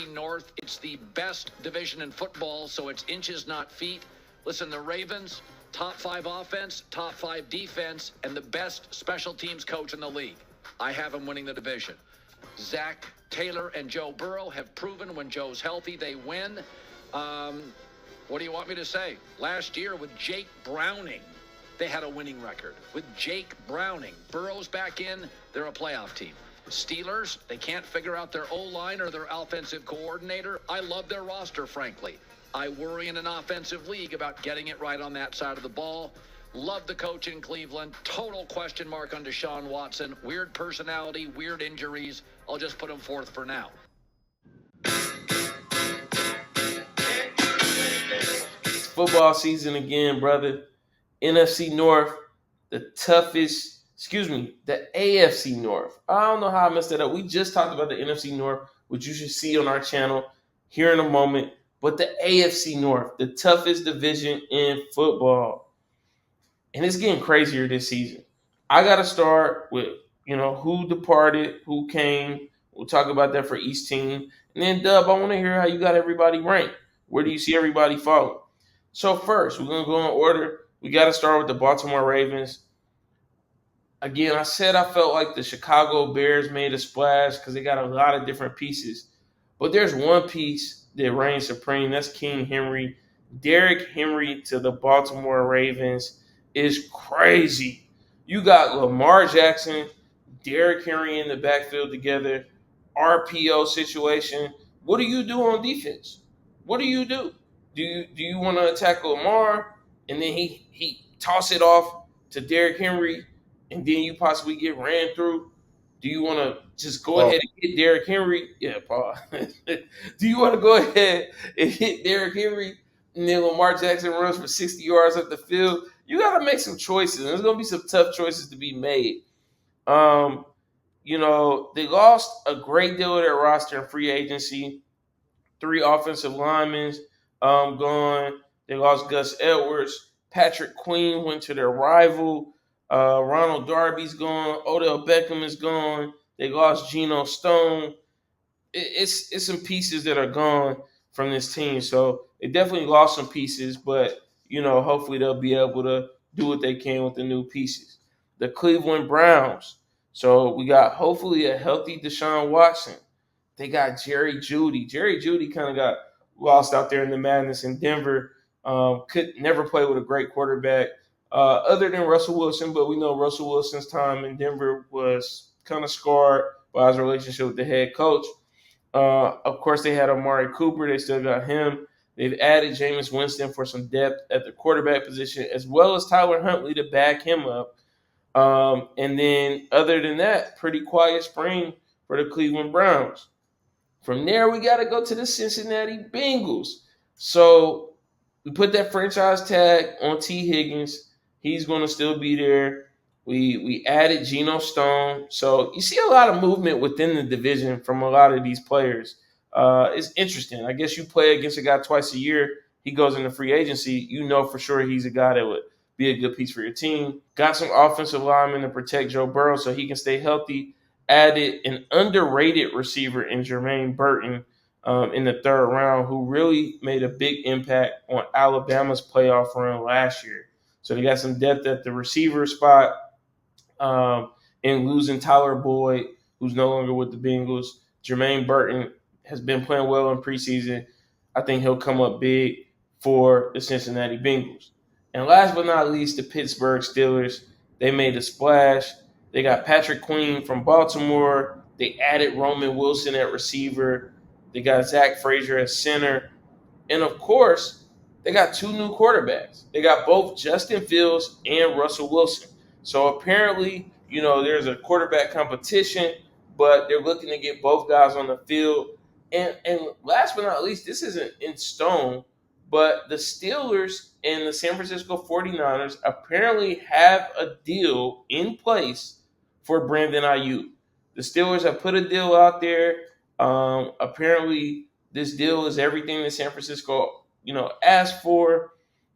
North. It's the best division in football, so it's inches, not feet. Listen, the Ravens, top 5 offense, top 5 defense, and the best special teams coach in the league. I have them winning the division. Zach Taylor and Joe Burrow have proven when Joe's healthy, they win. What do you want me to say? Last year with Jake Browning, they had a winning record. With Jake Browning, Burrow's back in, they're a playoff team. Steelers, they can't figure out their O-line or their offensive coordinator. I love their roster, frankly. I worry in an offensive league about getting it right on that side of the ball. Love the coach in Cleveland. Total question mark on Deshaun Watson. Weird personality, weird injuries. I'll just put him fourth for now. It's football season again, brother. NFC North, the AFC North. I don't know how I messed that up. We just talked about the NFC North, which you should see on our channel here in a moment. But the AFC North, the toughest division in football. And it's getting crazier this season. I got to start with, who departed, who came. We'll talk about that for each team. And then, Dub, I want to hear how you got everybody ranked. Where do you see everybody falling? So first, we're going to go in order. We got to start with the Baltimore Ravens. Again, I said I felt like the Chicago Bears made a splash because they got a lot of different pieces. But there's one piece that reigns supreme. That's King Henry. Derrick Henry to the Baltimore Ravens is crazy. You got Lamar Jackson, Derrick Henry in the backfield together, RPO situation. What do you do on defense? What do you do? Do you want to attack Lamar and then he toss it off to Derrick Henry and then you possibly get ran through? Do you want to just go ahead and hit Derrick Henry? Yeah, Paul. Do you want to go ahead and hit Derrick Henry and then Lamar Jackson runs for 60 yards up the field? You got to make some choices. There's going to be some tough choices to be made. They lost a great deal of their roster in free agency. 3 offensive linemen gone. They lost Gus Edwards. Patrick Queen went to their rival. Ronald Darby's gone. Odell Beckham is gone. They lost Geno Stone. It's some pieces that are gone from this team. So they definitely lost some pieces, but, hopefully they'll be able to do what they can with the new pieces. The Cleveland Browns. So we got hopefully a healthy Deshaun Watson. They got Jerry Jeudy. Jerry Jeudy kind of got lost out there in the madness in Denver. Could never play with a great quarterback other than Russell Wilson, but we know Russell Wilson's time in Denver was kind of scarred by his relationship with the head coach. Of course, they had Amari Cooper. They still got him. They've added Jameis Winston for some depth at the quarterback position, as well as Tyler Huntley to back him up. And then other than that, pretty quiet spring for the Cleveland Browns. From there, we got to go to the Cincinnati Bengals. So we put that franchise tag on T. Higgins. He's going to still be there. We added Geno Stone. So you see a lot of movement within the division from a lot of these players. It's interesting. I guess you play against a guy twice a year. He goes into free agency. You know for sure he's a guy that would be a good piece for your team. Got some offensive linemen to protect Joe Burrow so he can stay healthy. Added an underrated receiver in Jermaine Burton in the 3rd round, who really made a big impact on Alabama's playoff run last year. So they got some depth at the receiver spot, and losing Tyler Boyd, who's no longer with the Bengals. Jermaine Burton has been playing well in preseason. I think he'll come up big for the Cincinnati Bengals. And last but not least, the Pittsburgh Steelers. They made a splash. They got Patrick Queen from Baltimore. They added Roman Wilson at receiver. They got Zach Frazier at center. And, of course, they got 2 new quarterbacks. They got both Justin Fields and Russell Wilson. So, apparently, there's a quarterback competition, but they're looking to get both guys on the field. And last but not least, this isn't in stone, but the Steelers and the San Francisco 49ers apparently have a deal in place for Brandon Ayuk. The Steelers have put a deal out there. Apparently, this deal is everything that San Francisco, asked for.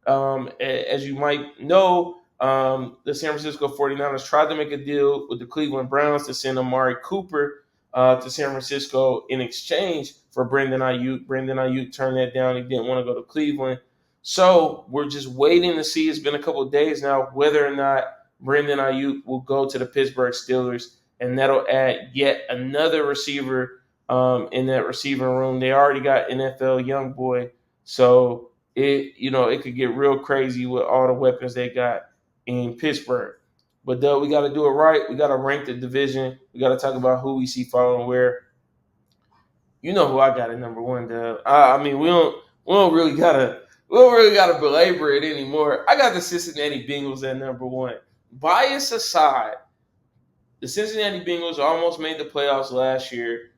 As you might know, the San Francisco 49ers tried to make a deal with the Cleveland Browns to send Amari Cooper to San Francisco in exchange for Brandon Ayuk. Brandon Ayuk turned that down. He didn't want to go to Cleveland. So we're just waiting to see. It's been a couple of days now whether or not Brandon Ayuk will go to the Pittsburgh Steelers, and that'll add yet another receiver in that receiving room. They already got NFL young boy, so it could get real crazy with all the weapons they got in Pittsburgh. But we got to do it right. We got to rank the division. We got to talk about who we see falling where. You know who I got at number one, Dub. I mean, we don't really gotta belabor it anymore. I got the Cincinnati Bengals at number one. Bias aside, the Cincinnati Bengals almost made the playoffs last year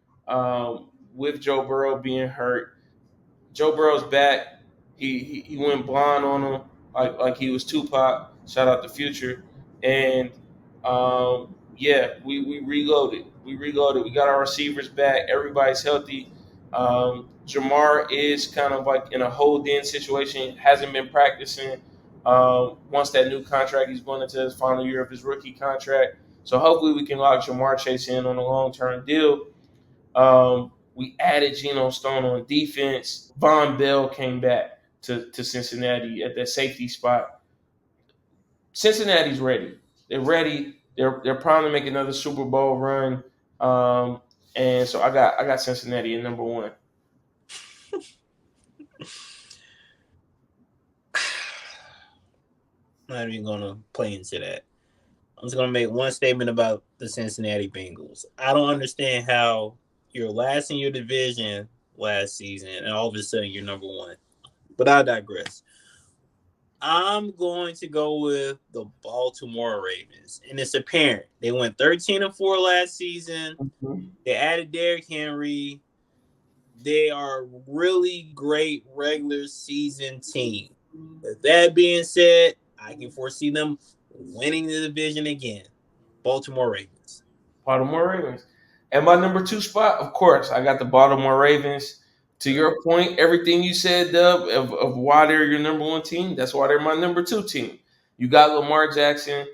with Joe Burrow being hurt. Joe Burrow's back. He went blind on him like he was Tupac. Shout out to Future. And we reloaded. We reloaded. We got our receivers back. Everybody's healthy. Jamar is kind of like in a hold-in situation. Hasn't been practicing. Once that new contract, he's going into his final year of his rookie contract. So hopefully we can lock Jamar Chase in on a long-term deal. We added Geno Stone on defense. Von Bell came back to Cincinnati at that safety spot. Cincinnati's ready. They're ready. They're probably to make another Super Bowl run. And so I got Cincinnati at number one. I'm not even gonna play into that. I'm just gonna make one statement about the Cincinnati Bengals. I don't understand how you're last in your division last season and all of a sudden you're number one. But I digress. I'm going to go with the Baltimore Ravens. And it's apparent. They went 13-4 last season. Mm-hmm. They added Derrick Henry. They are a really great regular season team. With that being said, I can foresee them winning the division again. Baltimore Ravens. Baltimore Ravens. And my number two spot, of course, I got the Baltimore Ravens. To your point, everything you said, Dub, of why they're your number one team, that's why they're my number two team. You got Lamar Jackson,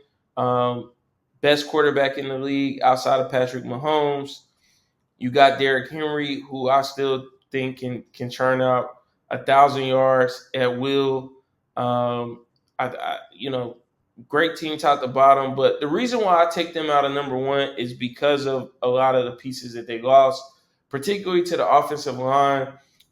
best quarterback in the league outside of Patrick Mahomes. You got Derrick Henry, who I still think can churn out 1,000 yards at will. Great team top to bottom. But the reason why I take them out of number one is because of a lot of the pieces that they lost, particularly to the offensive line.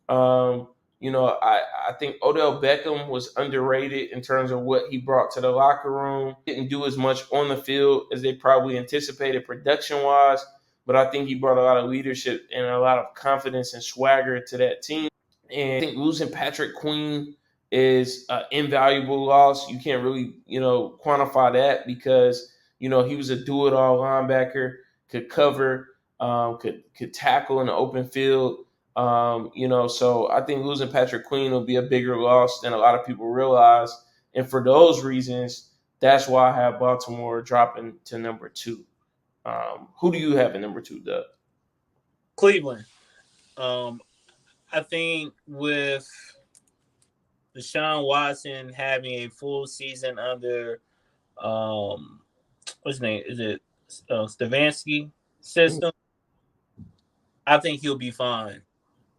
I think Odell Beckham was underrated in terms of what he brought to the locker room. Didn't do as much on the field as they probably anticipated production-wise, but I think he brought a lot of leadership and a lot of confidence and swagger to that team. And I think losing Patrick Queen is an invaluable loss. You can't really, quantify that because, he was a do-it-all linebacker, could cover, could tackle in the open field. So I think losing Patrick Queen will be a bigger loss than a lot of people realize. And for those reasons, that's why I have Baltimore dropping to number two. Who do you have at number two, Doug? Cleveland. I think with Deshaun Watson having a full season under what's his name? Is it Stefanski system? I think he'll be fine.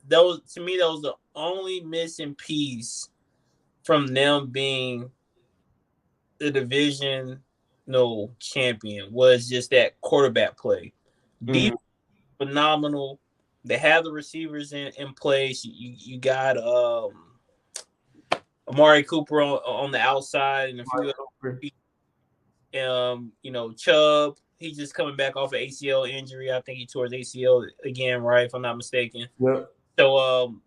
That was the only missing piece from them being the division champion was just that quarterback play. Deep, phenomenal. They have the receivers in place. You got Amari Cooper on the outside and a few Chubb. He's just coming back off an ACL injury. I think he tore his ACL again, right? If I'm not mistaken. Yep. So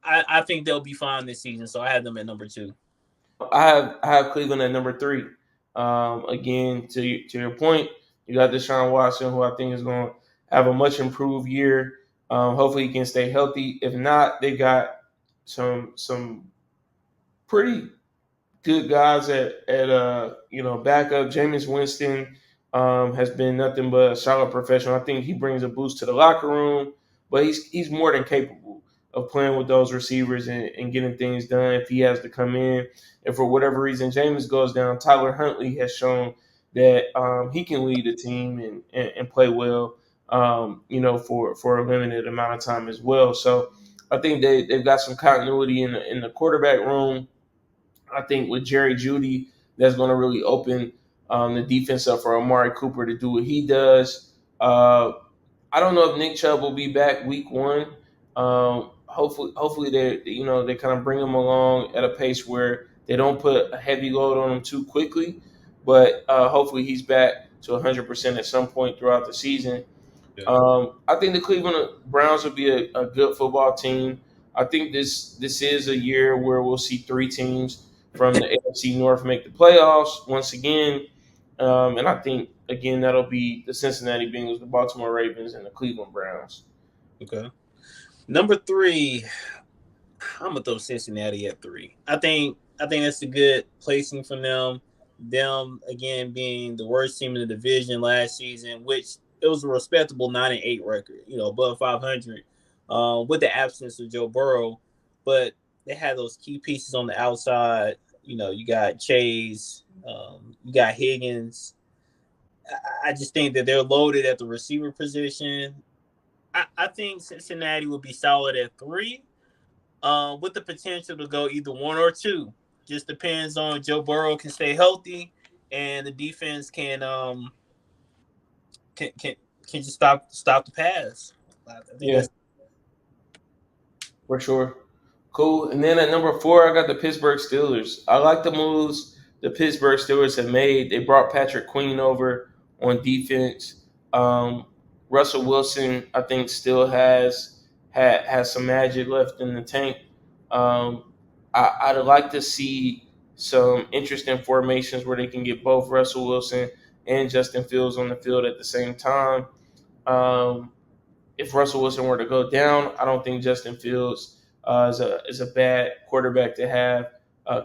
I think they'll be fine this season. So I have them at number two. I have Cleveland at number three. Again, to your point, you got Deshaun Watson, who I think is going to have a much improved year. Hopefully, he can stay healthy. If not, they got some pretty good guys at backup. Jameis Winston has been nothing but a solid professional. I think he brings a boost to the locker room, but he's more than capable of playing with those receivers and getting things done if he has to come in. And for whatever reason, Jameis goes down. Tyler Huntley has shown that he can lead the team and play well. for a limited amount of time as well. So I think they've got some continuity in the quarterback room. I think with Jerry Jeudy, that's going to really open the defense up for Amari Cooper to do what he does. I don't know if Nick Chubb will be back week one. Hopefully they kind of bring him along at a pace where they don't put a heavy load on him too quickly. But hopefully he's back to 100% at some point throughout the season. I think the Cleveland Browns will be a good football team. I think this is a year where we'll see three teams from the AFC North make the playoffs once again. And I think, again, that'll be the Cincinnati Bengals, the Baltimore Ravens, and the Cleveland Browns. Okay. Number 3, I'm going to throw Cincinnati at 3. I think that's a good placing for them. Them, again, being the worst team in the division last season, which it was a respectable 9-8 record, above 500, with the absence of Joe Burrow. But they had those key pieces on the outside. You got Chase, you got Higgins. I just think that they're loaded at the receiver position. I think Cincinnati will be solid at 3, with the potential to go either 1 or 2. Just depends on Joe Burrow can stay healthy, and the defense can just stop the pass. I think that's for sure. Cool. And then at number 4, I got the Pittsburgh Steelers. I like the moves the Pittsburgh Steelers have made. They brought Patrick Queen over on defense. Russell Wilson, I think, still has some magic left in the tank. I'd like to see some interesting formations where they can get both Russell Wilson and Justin Fields on the field at the same time. If Russell Wilson were to go down, I don't think Justin Fields is a bad quarterback to have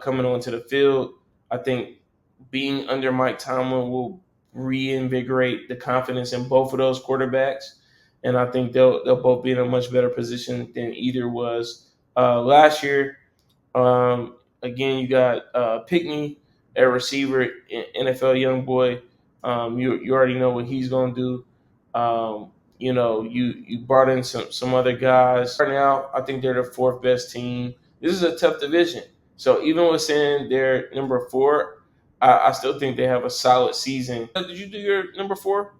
coming onto the field. I think being under Mike Tomlin will reinvigorate the confidence in both of those quarterbacks, and I think they'll both be in a much better position than either was last year. Again, you got Pickney at receiver, NFL young boy. You already know what he's going to do. You brought in some other guys. Right now, I think they're the 4th best team. This is a tough division. So even with saying they're number 4, I still think they have a solid season. Did you do your number 4?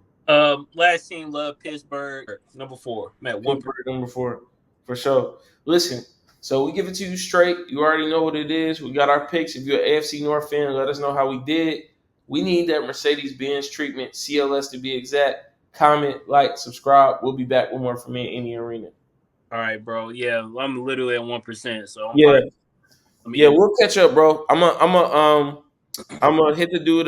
Last team love Pittsburgh. Number 4. Matt, number 4. For sure. Listen, so we give it to you straight. You already know what it is. We got our picks. If you're an AFC North fan, let us know how we did. We need that Mercedes-Benz treatment, CLS to be exact. Comment, like, subscribe. We'll be back with more from me in the arena. All right, bro. Yeah, I'm literally at 1%. So we'll catch up, bro. I'm gonna hit the dude